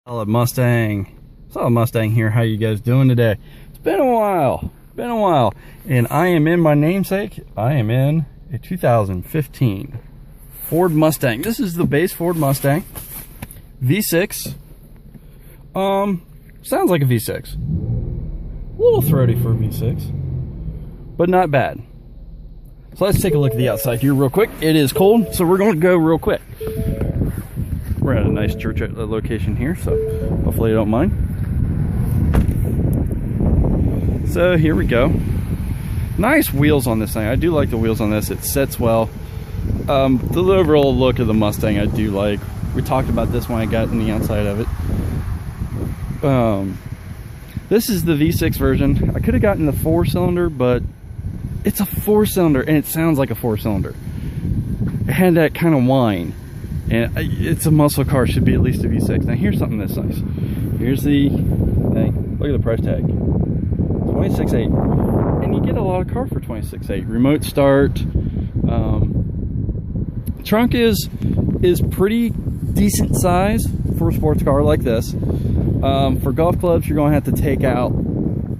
Solid Mustang here. How you guys doing today? It's been a while, and I am in my namesake. I am in a 2015 Ford Mustang. This is the base Ford Mustang V6. Sounds like a V6. A little throaty for a V6, but not bad. So let's take a look at the outside here real quick. It is cold, so we're going to go real quick. We're at a nice church location here, so hopefully you don't mind. So here we go. Nice wheels on this thing. I do like the wheels on this. It sets well. The overall look of the Mustang I do like. We talked about this when I got in the outside of it. This is the V6 version. I could have gotten the 4-cylinder, but it's a 4-cylinder and it sounds like a 4-cylinder. It had that kind of whine. And it's a muscle car, should be at least a V6. Now here's something that's nice. Here's the thing. Look at the price tag. $26,800. And you get a lot of car for $26,800. Remote start. Trunk is pretty decent size for a sports car like this. For golf clubs, you're going to have to take out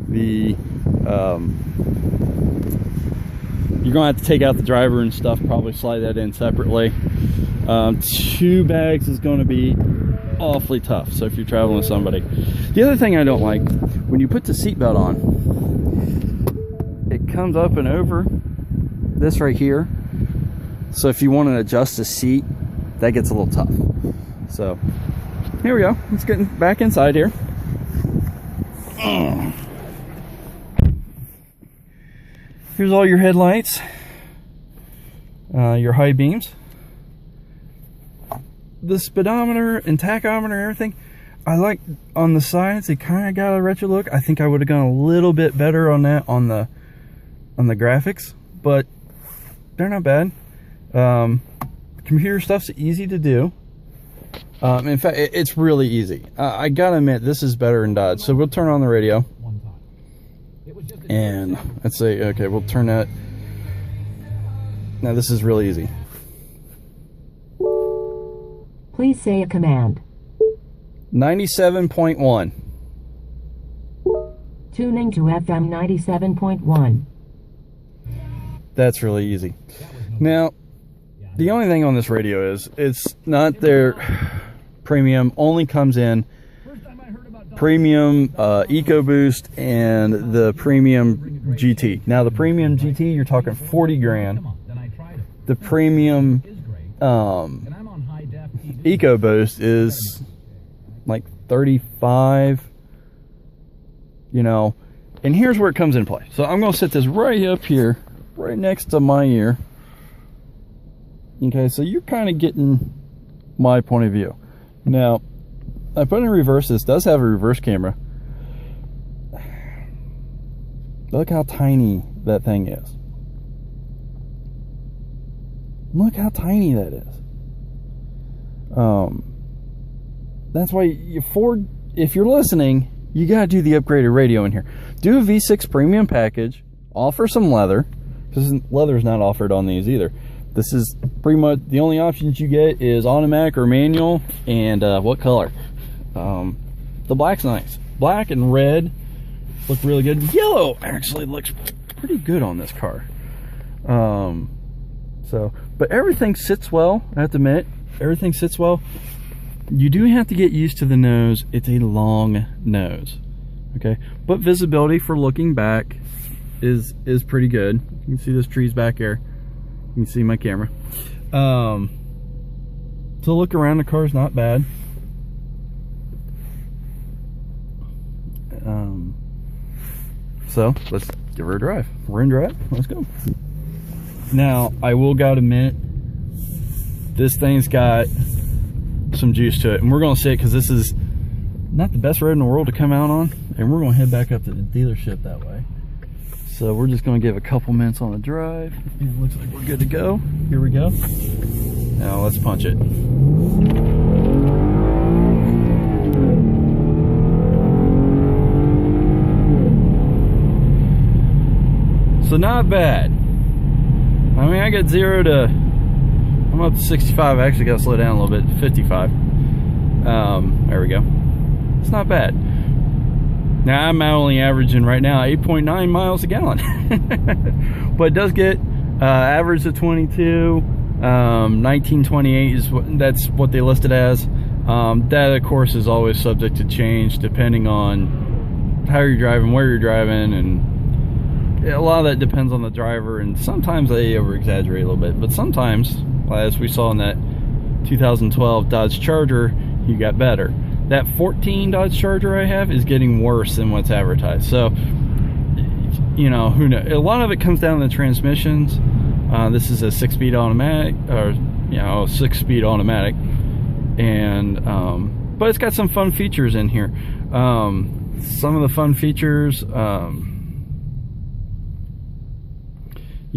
the driver and stuff, probably slide that in separately. 2 bags is going to be awfully tough, so if you're traveling with somebody. The other thing I don't like, when you put the seatbelt on, it comes up and over this right here, so if you want to adjust the seat, that gets a little tough. So here we go. Let's get back inside here. Here's all your headlights, your high beams, the speedometer and tachometer, everything. I like on the sides, they kind of got a retro look. I think I would have gone a little bit better on that on the graphics, but they're not bad. Computer stuff's easy to do. In fact, it's really easy. I gotta admit, this is better than Dodge. So we'll turn on the radio, and let's say, okay, we'll turn that. Now this is really easy. Please say a command. 97.1. Tuning to FM 97.1. That's really easy. Now, the only thing on this radio is it's not their premium. Only comes in premium EcoBoost and the premium GT. Now the premium GT, you're talking 40 grand. The premium EcoBoost is like 35, you know. And here's where it comes into play. So I'm going to set this right up here, right next to my ear. Okay, so you're kind of getting my point of view. Now, I put in reverse. This does have a reverse camera. Look how tiny that thing is. Look how tiny that is. That's why Ford, if you're listening, you got to do the upgraded radio in here. Do a V6 premium package. Offer some leather, because leather is not offered on these either. This is pretty much the only options you get is automatic or manual, and what color. The black's nice. Black and red look really good. Yellow actually looks pretty good on this car. But everything sits well. I have to admit, everything sits well. You do have to get used to the nose. It's a long nose, okay? But visibility for looking back is pretty good. You can see those trees back there. You can see my camera. To look around, the car's not bad. So let's give her a drive. We're in drive. Let's go. Now, I will gotta admit, this thing's got some juice to it, and we're gonna see it because this is not the best road in the world to come out on, and we're gonna head back up to the dealership that way. So we're just gonna give a couple minutes on the drive. It looks like we're good to go. Here we go. Now let's punch it. So not bad. I mean, I got 0 to, I'm up to 65. I actually got to slow down a little bit, 55. There we go. It's not bad. Now I'm only averaging right now 8.9 miles a gallon. But it does get average of 22. 1928 is that's what they listed as. That of course is always subject to change depending on how you're driving, where you're driving, and a lot of that depends on the driver, and sometimes they over exaggerate a little bit, but sometimes, as we saw in that 2012 Dodge Charger, you got better. That 14 Dodge Charger I have is getting worse than what's advertised. So, you know, who knows? A lot of it comes down to the transmissions. This is a 6-speed automatic, or, you know, 6-speed automatic. And, but it's got some fun features in here. Some of the fun features, you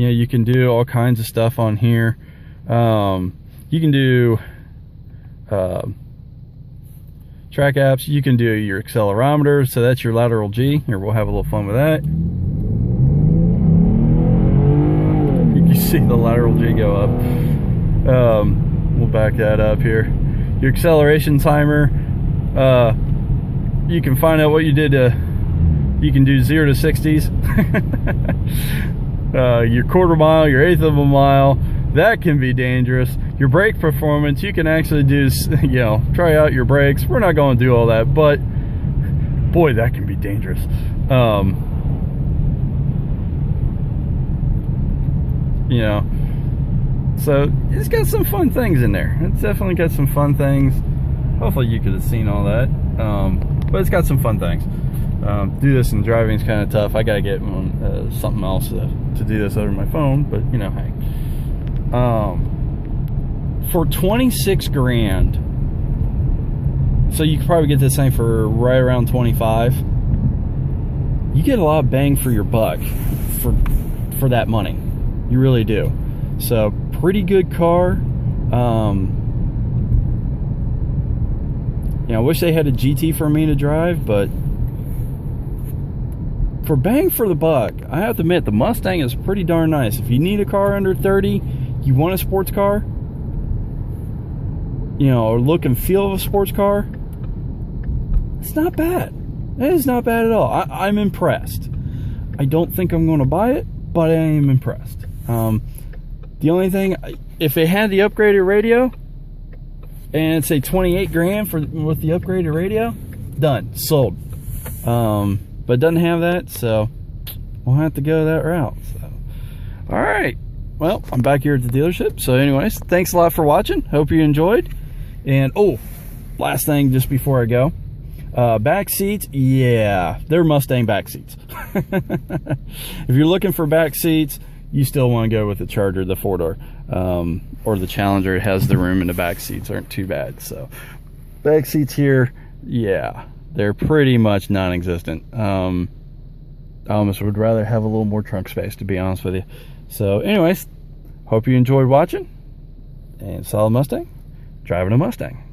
know, you can do all kinds of stuff on here. You can do, track apps. You can do your accelerometer, so that's your lateral G. Here, we'll have a little fun with that. You see the lateral G go up. We'll back that up here. Your acceleration timer. You can find out what you did to. You can do 0 to 60s. Your quarter mile, your eighth of a mile. That can be dangerous. Your brake performance, you can actually do, you know, try out your brakes. We're not going to do all that, but boy, that can be dangerous. You know, so it's got some fun things in there. It's definitely got some fun things. Hopefully you could have seen all that, but it's got some fun things. Do this in driving is kind of tough. I gotta get something else to do this over my phone, but you know, hey. For 26 grand, so you could probably get this thing for right around 25. You get a lot of bang for your buck for that money. You really do. So pretty good car. You know, I wish they had a GT for me to drive, but for bang for the buck, I have to admit the Mustang is pretty darn nice. If you need a car under 30, you want a sports car, you know, or look and feel of a sports car, it's not bad. It is not bad at all. I'm impressed. I don't think I'm going to buy it, but I am impressed. The only thing, if it had the upgraded radio, and say 28 grand with the upgraded radio, done, sold. But it doesn't have that, so we'll have to go that route. So, all right. Well, I'm back here at the dealership. So anyways, thanks a lot for watching. Hope you enjoyed. And oh, last thing just before I go, back seats, yeah, they're Mustang back seats. If you're looking for back seats, you still want to go with the Charger, the 4-door, or the Challenger. It has the room, and the back seats aren't too bad. So back seats here, yeah, they're pretty much non-existent. I almost would rather have a little more trunk space, to be honest with you. So anyways, hope you enjoyed watching, and solid Mustang, driving a Mustang.